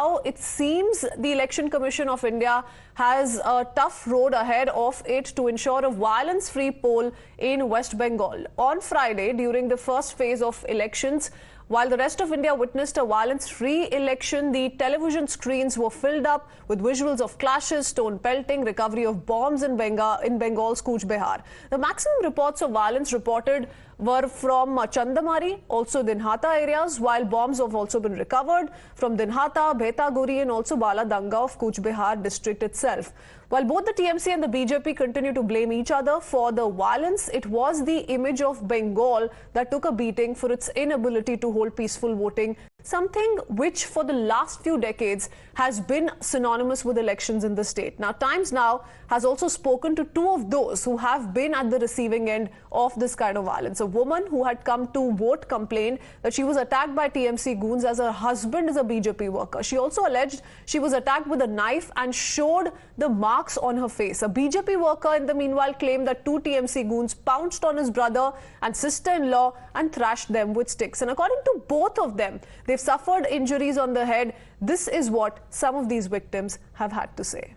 how it seems the Election Commission of India has a tough road ahead of it to ensure a violence-free poll in West Bengal. On Friday, during the first phase of elections, while the rest of India witnessed a violence-free election, the television screens were filled up with visuals of clashes, stone pelting, recovery of bombs in Bengal's Cooch Behar. The maximum reports of violence reported were from Chandamari, also Dinhata areas, while bombs have also been recovered from Dinhata, Bhetaguri and also Baladanga of Cooch Behar district itself. While both the TMC and the BJP continue to blame each other for the violence, it was the image of Bengal that took a beating for its inability to hold peaceful voting, something which for the last few decades has been synonymous with elections in the state. Now, Times Now has also spoken to two of those who have been at the receiving end of this kind of violence. A woman who had come to vote complained that she was attacked by TMC goons as her husband is a BJP worker. She also alleged she was attacked with a knife and showed the marks on her face. A BJP worker in the meanwhile claimed that two TMC goons pounced on his brother and sister-in-law and thrashed them with sticks. And according to both of them, they've suffered injuries on the head. This is what some of these victims have had to say.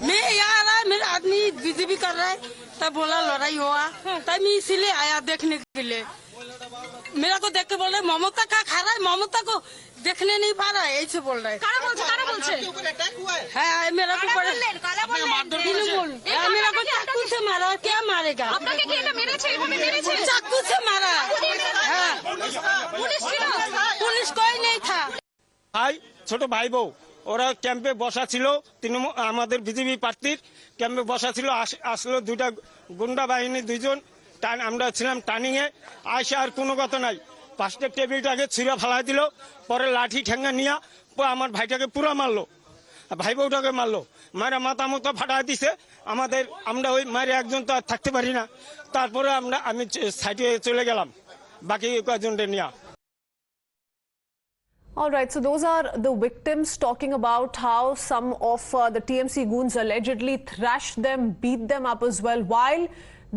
मैं यहाँ आ रहा है, मेरा आदमी BJP कर रहा है, तब बोला लड़ाई हुआ, तब मैं इसीलिए आया देखने के लिए। मेरा को देख के बोल रहे ममता का खा रहा है, ममता को देखने नहीं पा रहा है, ऐसे बोल रहा है। कारा बोलছে? है मेरा को मेरा को चाकू से मारा, क्या मारेगा? আপনাকে কে মেরেছে? এভাবে মেরেছে? चाकू से मारा। पुलिस कोई नहीं था। ভাই ছোট ভাই বউ ওরা ক্যাম্পে বসা ছিল, আমাদের বিজেপি প্রার্থীর ক্যাম্পে বসা ছিল, আসলো দুইটা গুন্ডা বাহিনী দুইজন, আমরা ছিলাম টার্নিং এ, আসে আর কোনো কথা নাই, পাশে টেবিলটাকে ছিঁড়ে ফেলাই দিল, পরে লাঠি ঠেঙ্গা নিয়ে আমার ভাইটাকে পুরো মারলো, ভাই বউটাকে মারলো, মারা মাথা মতো ফাটাই দিছে আমাদের, আমরা ওই মারে একজন তো আর থাকতে পারি না, তারপরে আমি সাইডে চলে গেলাম বাকি কয়েকজনকে নিয়ে। All right, so those are the victims talking about how some of the TMC goons allegedly thrashed them, beat them up as well while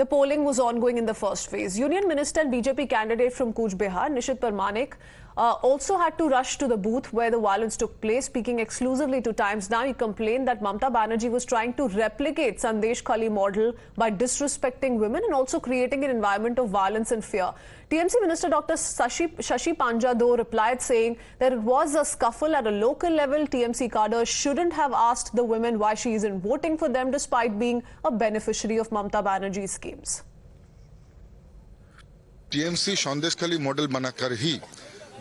the polling was ongoing in the first phase. Union Minister and BJP candidate from Cooch Behar, Nishit Parmanik, also had to rush to the booth where the violence took place. Speaking exclusively to Times Now, he complained that Mamata Banerjee was trying to replicate Sandesh Khali model by disrespecting women and also creating an environment of violence and fear. TMC Minister Dr. Shashi Panja, though, replied saying that it was a scuffle at a local level. TMC cadres shouldn't have asked the women why she isn't voting for them despite being a beneficiary of Mamata Banerjee's schemes. TMC संदेश खाली model बनाकर ही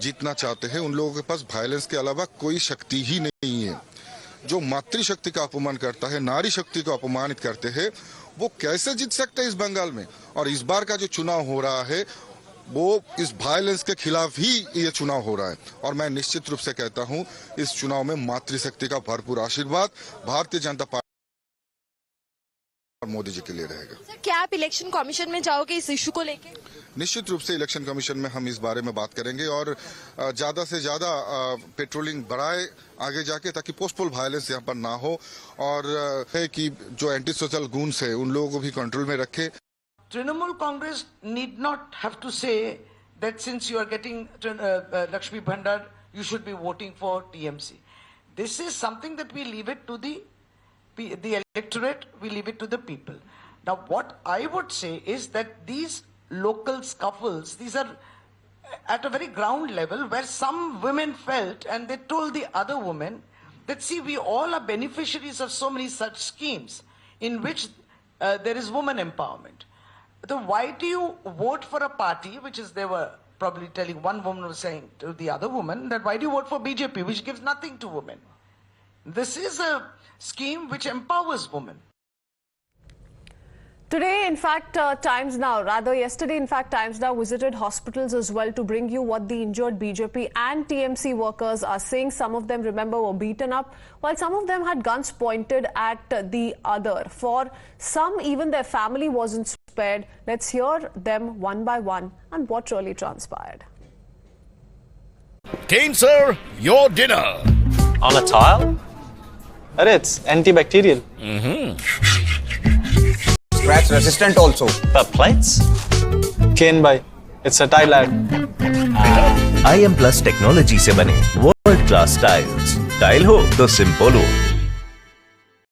जीतना चाहते हैं। उन लोगों के पास violence के अलावा कोई शक्ति ही नहीं है। जो मातृशक्ति का अपमान करता है, नारी शक्ति को अपमानित करते हैं, वो कैसे जीत सकते हैं इस बंगाल में? और इस बार का जो चुनाव हो रहा है वो इस वायलेंस के खिलाफ ही ये चुनाव हो रहा है। और मैं निश्चित रूप से कहता हूं, इस चुनाव में मातृशक्ति का भरपूर आशीर्वाद भारतीय जनता पार्टी और मोदी जी के लिए रहेगा। क्या आप इलेक्शन कमीशन में जाओगे इस इशू को लेकर? निश्चित रूप से इलेक्शन कमीशन में हम इस बारे में बात करेंगे और ज्यादा से ज्यादा पेट्रोलिंग बढ़ाए आगे जाके, ताकि पोस्टपोल वायलेंस यहाँ पर ना हो, और है कि जो एंटी सोशल गूंस है उन लोगों को भी कंट्रोल में रखे। Trinamool Congress need not have to say that since you are getting Lakshmi Bhandar, you should be voting for TMC. This is something that we leave it to the electorate, we leave it to the people. Now, what I would say is that these local scuffles, these are at a very ground level where some women felt and they told the other women that, see, we all are beneficiaries of so many such schemes in which there is woman empowerment. So why do you vote for a party, which is, they were probably telling, one woman was saying to the other woman that why do you vote for BJP, which gives nothing to women? This is a scheme which empowers women. Today, in fact, yesterday, in fact, Times Now visited hospitals as well to bring you what the injured BJP and TMC workers are saying. Some of them, remember, were beaten up, while some of them had guns pointed at the other. For some, even their family wasn't spared. Let's hear them one by one and what really transpired. Kane, sir, your dinner. On a tile? It's antibacterial. Scratch resistant also. The plates? Kane bhai, it's a tile ad. IM Plus technology से बने world class tiles, tile हो तो simple हो।